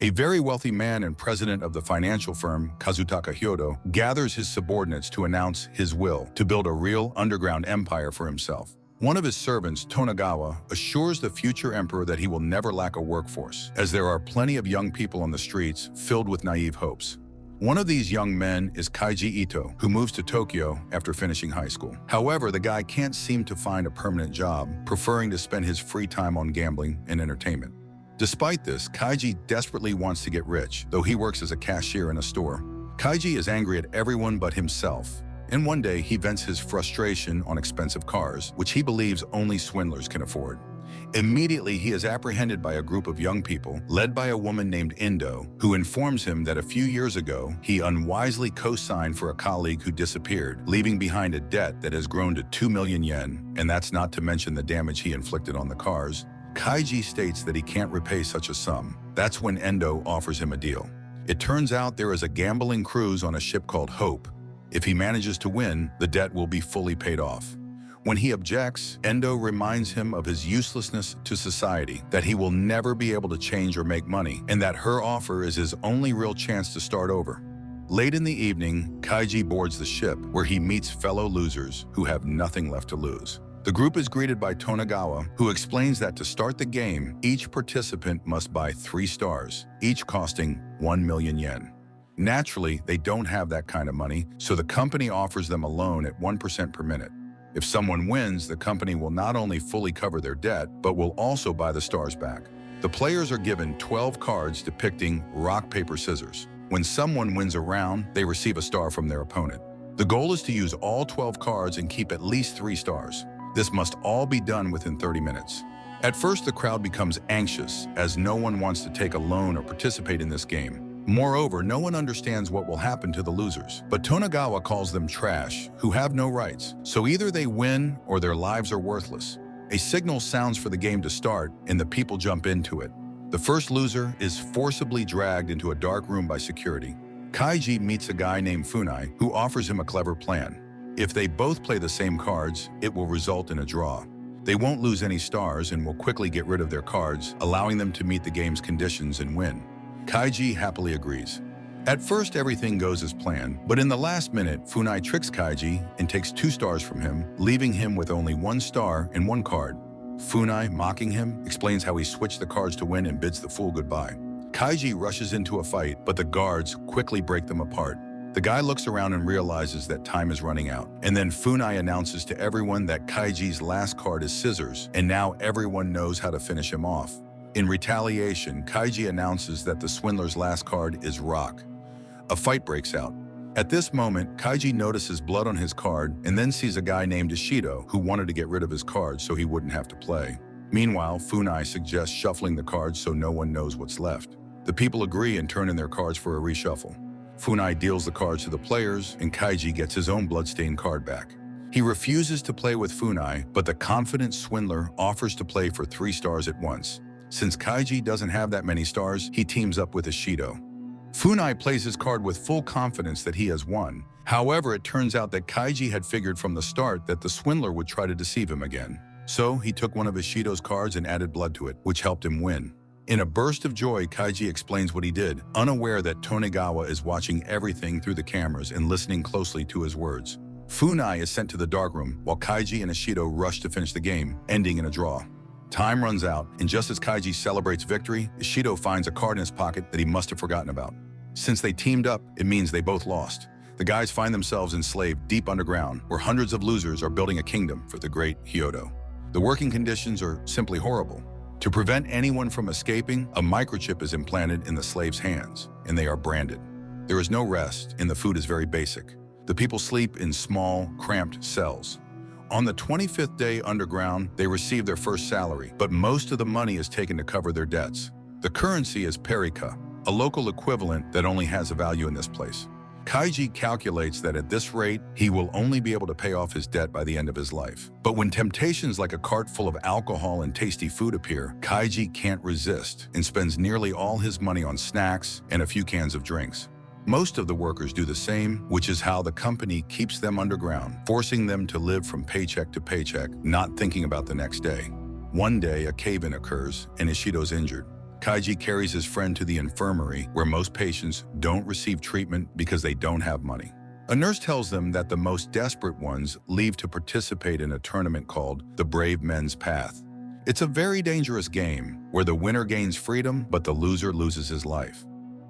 A very wealthy man and president of the financial firm Kazutaka Hyodo gathers his subordinates to announce his will to build a real underground empire for himself. One of his servants, Tonagawa, assures the future emperor that he will never lack a workforce, as there are plenty of young people on the streets filled with naive hopes. One of these young men is Kaiji Ito, who moves to Tokyo after finishing high school. However, the guy can't seem to find a permanent job, preferring to spend his free time on gambling and entertainment. Despite this, Kaiji desperately wants to get rich, though he works as a cashier in a store. Kaiji is angry at everyone but himself, and one day he vents his frustration on expensive cars, which he believes only swindlers can afford. Immediately, he is apprehended by a group of young people, led by a woman named Indo, who informs him that a few years ago, he unwisely co-signed for a colleague who disappeared, leaving behind a debt that has grown to 2 million yen, and that's not to mention the damage he inflicted on the cars. Kaiji states that he can't repay such a sum. That's when Endo offers him a deal. It turns out there is a gambling cruise on a ship called Hope. If he manages to win, the debt will be fully paid off. When he objects, Endo reminds him of his uselessness to society, that he will never be able to change or make money, and that her offer is his only real chance to start over. Late in the evening, Kaiji boards the ship, where he meets fellow losers who have nothing left to lose. The group is greeted by Tonagawa, who explains that to start the game, each participant must buy 3 stars, each costing 1 million yen. Naturally, they don't have that kind of money, so the company offers them a loan at 1% per minute. If someone wins, the company will not only fully cover their debt, but will also buy the stars back. The players are given 12 cards depicting rock, paper, scissors. When someone wins a round, they receive a star from their opponent. The goal is to use all 12 cards and keep at least 3 stars. This must all be done within 30 minutes. At first, the crowd becomes anxious, as no one wants to take a loan or participate in this game. Moreover, no one understands what will happen to the losers. But Tonagawa calls them trash, who have no rights. So either they win or their lives are worthless. A signal sounds for the game to start, and the people jump into it. The first loser is forcibly dragged into a dark room by security. Kaiji meets a guy named Funai, who offers him a clever plan. If they both play the same cards, it will result in a draw. They won't lose any stars and will quickly get rid of their cards, allowing them to meet the game's conditions and win. Kaiji happily agrees. At first, everything goes as planned, but in the last minute, Funai tricks Kaiji and takes 2 stars from him, leaving him with only 1 star and 1 card. Funai, mocking him, explains how he switched the cards to win and bids the fool goodbye. Kaiji rushes into a fight, but the guards quickly break them apart. The guy looks around and realizes that time is running out. And then Funai announces to everyone that Kaiji's last card is scissors, and now everyone knows how to finish him off. In retaliation, Kaiji announces that the swindler's last card is rock. A fight breaks out. At this moment, Kaiji notices blood on his card and then sees a guy named Ishido who wanted to get rid of his cards so he wouldn't have to play. Meanwhile, Funai suggests shuffling the cards so no one knows what's left. The people agree and turn in their cards for a reshuffle. Funai deals the cards to the players, and Kaiji gets his own bloodstained card back. He refuses to play with Funai, but the confident swindler offers to play for 3 stars at once. Since Kaiji doesn't have that many stars, he teams up with Ishido. Funai plays his card with full confidence that he has won. However, it turns out that Kaiji had figured from the start that the swindler would try to deceive him again. So he took one of Ishido's cards and added blood to it, which helped him win. In a burst of joy, Kaiji explains what he did, unaware that Tonagawa is watching everything through the cameras and listening closely to his words. Funai is sent to the darkroom, while Kaiji and Ishido rush to finish the game, ending in a draw. Time runs out, and just as Kaiji celebrates victory, Ishido finds a card in his pocket that he must have forgotten about. Since they teamed up, it means they both lost. The guys find themselves enslaved deep underground, where hundreds of losers are building a kingdom for the great Hyodo. The working conditions are simply horrible. To prevent anyone from escaping, a microchip is implanted in the slaves' hands, and they are branded. There is no rest, and the food is very basic. The people sleep in small, cramped cells. On the 25th day underground, they receive their first salary, but most of the money is taken to cover their debts. The currency is perika, a local equivalent that only has a value in this place. Kaiji calculates that at this rate, he will only be able to pay off his debt by the end of his life. But when temptations like a cart full of alcohol and tasty food appear, Kaiji can't resist and spends nearly all his money on snacks and a few cans of drinks. Most of the workers do the same, which is how the company keeps them underground, forcing them to live from paycheck to paycheck, not thinking about the next day. One day, a cave-in occurs, and Ishido's injured. Kaiji carries his friend to the infirmary where most patients don't receive treatment because they don't have money. A nurse tells them that the most desperate ones leave to participate in a tournament called the Brave Men's Path. It's a very dangerous game where the winner gains freedom but the loser loses his life.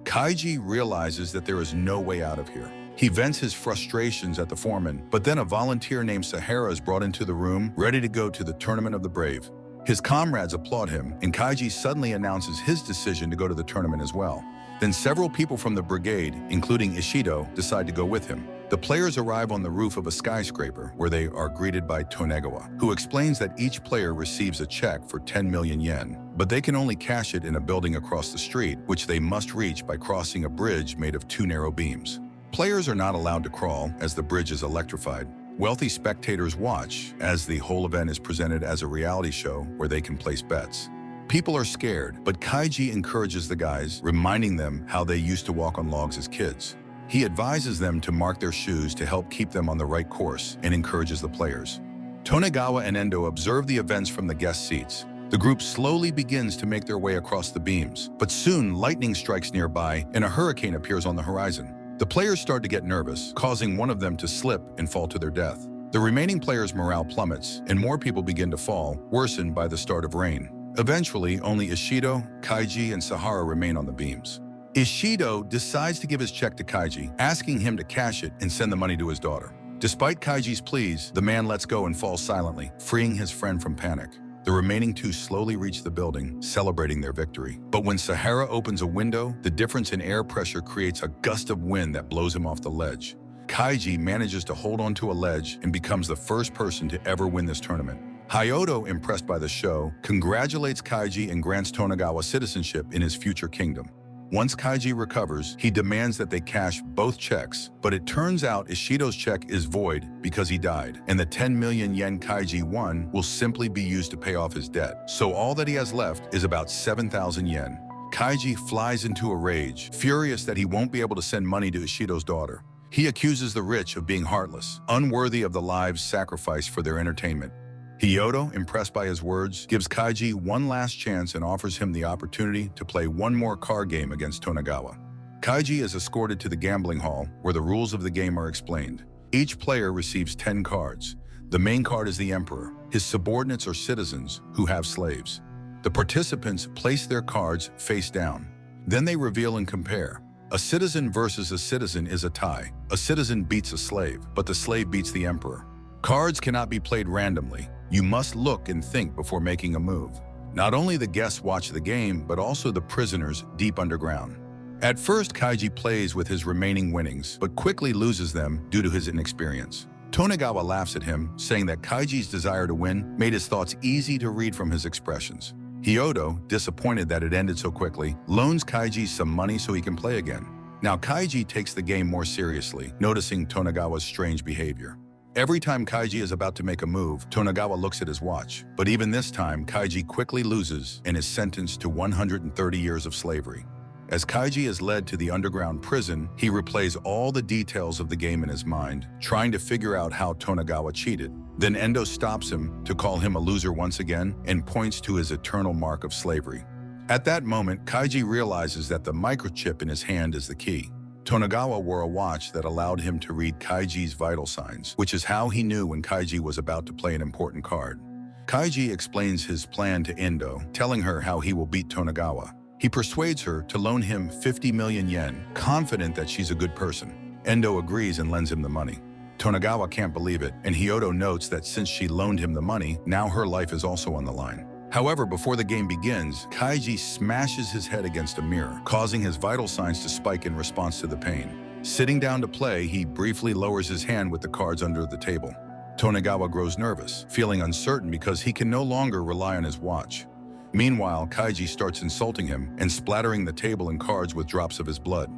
Kaiji realizes that there is no way out of here. He vents his frustrations at the foreman, but then a volunteer named Sahara is brought into the room, ready to go to the Tournament of the Brave. His comrades applaud him, and Kaiji suddenly announces his decision to go to the tournament as well. Then several people from the brigade, including Ishido, decide to go with him. The players arrive on the roof of a skyscraper where they are greeted by Tonegawa, who explains that each player receives a check for 10 million yen, but they can only cash it in a building across the street, which they must reach by crossing a bridge made of 2 narrow beams. Players are not allowed to crawl as the bridge is electrified. Wealthy spectators watch as the whole event is presented as a reality show where they can place bets. People are scared, but Kaiji encourages the guys, reminding them how they used to walk on logs as kids. He advises them to mark their shoes to help keep them on the right course and encourages the players. Tonegawa and Endo observe the events from the guest seats. The group slowly begins to make their way across the beams, but soon lightning strikes nearby and a hurricane appears on the horizon. The players start to get nervous, causing one of them to slip and fall to their death. The remaining players' morale plummets, and more people begin to fall, worsened by the start of rain. Eventually, only Ishido, Kaiji, and Sahara remain on the beams. Ishido decides to give his check to Kaiji, asking him to cash it and send the money to his daughter. Despite Kaiji's pleas, the man lets go and falls silently, freeing his friend from panic. The remaining two slowly reach the building, celebrating their victory. But when Sahara opens a window, the difference in air pressure creates a gust of wind that blows him off the ledge. Kaiji manages to hold onto a ledge and becomes the first person to ever win this tournament. Hyodo, impressed by the show, congratulates Kaiji and grants Tonegawa citizenship in his future kingdom. Once Kaiji recovers, he demands that they cash both checks, but it turns out Ishido's check is void because he died, and the 10 million yen Kaiji won will simply be used to pay off his debt. So all that he has left is about 7,000 yen. Kaiji flies into a rage, furious that he won't be able to send money to Ishido's daughter. He accuses the rich of being heartless, unworthy of the lives sacrificed for their entertainment. Hyodo, impressed by his words, gives Kaiji one last chance and offers him the opportunity to play one more card game against Tonegawa. Kaiji is escorted to the gambling hall, where the rules of the game are explained. Each player receives 10 cards. The main card is the Emperor. His subordinates are citizens who have slaves. The participants place their cards face down. Then they reveal and compare. A citizen versus a citizen is a tie. A citizen beats a slave, but the slave beats the Emperor. Cards cannot be played randomly. You must look and think before making a move. Not only the guests watch the game, but also the prisoners deep underground. At first, Kaiji plays with his remaining winnings, but quickly loses them due to his inexperience. Tonegawa laughs at him, saying that Kaiji's desire to win made his thoughts easy to read from his expressions. Hyodo, disappointed that it ended so quickly, loans Kaiji some money so he can play again. Now Kaiji takes the game more seriously, noticing Tonegawa's strange behavior. Every time Kaiji is about to make a move, Tonegawa looks at his watch. But even this time, Kaiji quickly loses and is sentenced to 130 years of slavery. As Kaiji is led to the underground prison, he replays all the details of the game in his mind, trying to figure out how Tonegawa cheated. Then Endo stops him to call him a loser once again and points to his eternal mark of slavery. At that moment, Kaiji realizes that the microchip in his hand is the key. Tonegawa wore a watch that allowed him to read Kaiji's vital signs, which is how he knew when Kaiji was about to play an important card. Kaiji explains his plan to Endo, telling her how he will beat Tonegawa. He persuades her to loan him 50 million yen, confident that she's a good person. Endo agrees and lends him the money. Tonegawa can't believe it, and Hyodo notes that since she loaned him the money, now her life is also on the line. However, before the game begins, Kaiji smashes his head against a mirror, causing his vital signs to spike in response to the pain. Sitting down to play, he briefly lowers his hand with the cards under the table. Tonegawa grows nervous, feeling uncertain because he can no longer rely on his watch. Meanwhile, Kaiji starts insulting him and splattering the table and cards with drops of his blood.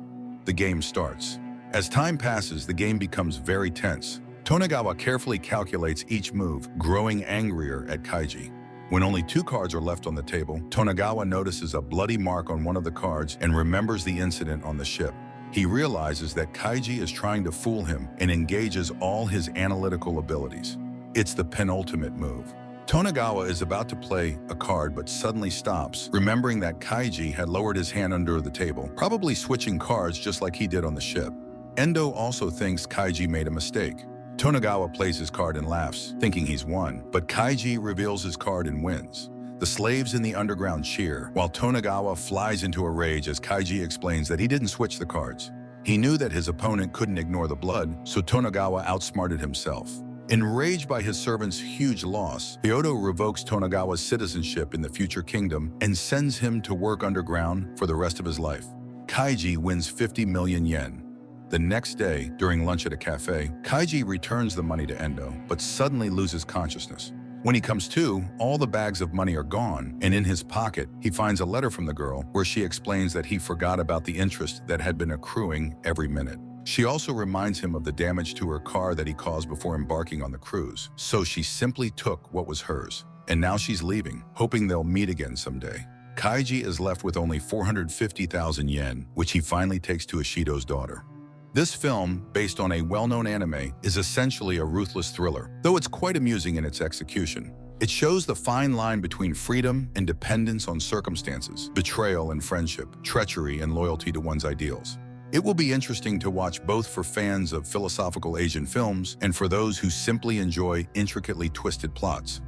The game starts. As time passes, the game becomes very tense. Tonegawa carefully calculates each move, growing angrier at Kaiji. When only 2 cards are left on the table, Tonegawa notices a bloody mark on one of the cards and remembers the incident on the ship. He realizes that Kaiji is trying to fool him and engages all his analytical abilities. It's the penultimate move. Tonegawa is about to play a card but suddenly stops, remembering that Kaiji had lowered his hand under the table, probably switching cards just like he did on the ship. Endo also thinks Kaiji made a mistake. Tonegawa plays his card and laughs, thinking he's won, but Kaiji reveals his card and wins. The slaves in the underground cheer, while Tonegawa flies into a rage as Kaiji explains that he didn't switch the cards. He knew that his opponent couldn't ignore the blood, so Tonegawa outsmarted himself. Enraged by his servant's huge loss, Kyoto revokes Tonegawa's citizenship in the future kingdom and sends him to work underground for the rest of his life. Kaiji wins 50 million yen. The next day, during lunch at a cafe, Kaiji returns the money to Endo, but suddenly loses consciousness. When he comes to, all the bags of money are gone, and in his pocket, he finds a letter from the girl where she explains that he forgot about the interest that had been accruing every minute. She also reminds him of the damage to her car that he caused before embarking on the cruise, so she simply took what was hers. And now she's leaving, hoping they'll meet again someday. Kaiji is left with only 450,000 yen, which he finally takes to Ishido's daughter. This film, based on a well-known anime, is essentially a ruthless thriller, though it's quite amusing in its execution. It shows the fine line between freedom and dependence on circumstances, betrayal and friendship, treachery and loyalty to one's ideals. It will be interesting to watch both for fans of philosophical Asian films and for those who simply enjoy intricately twisted plots.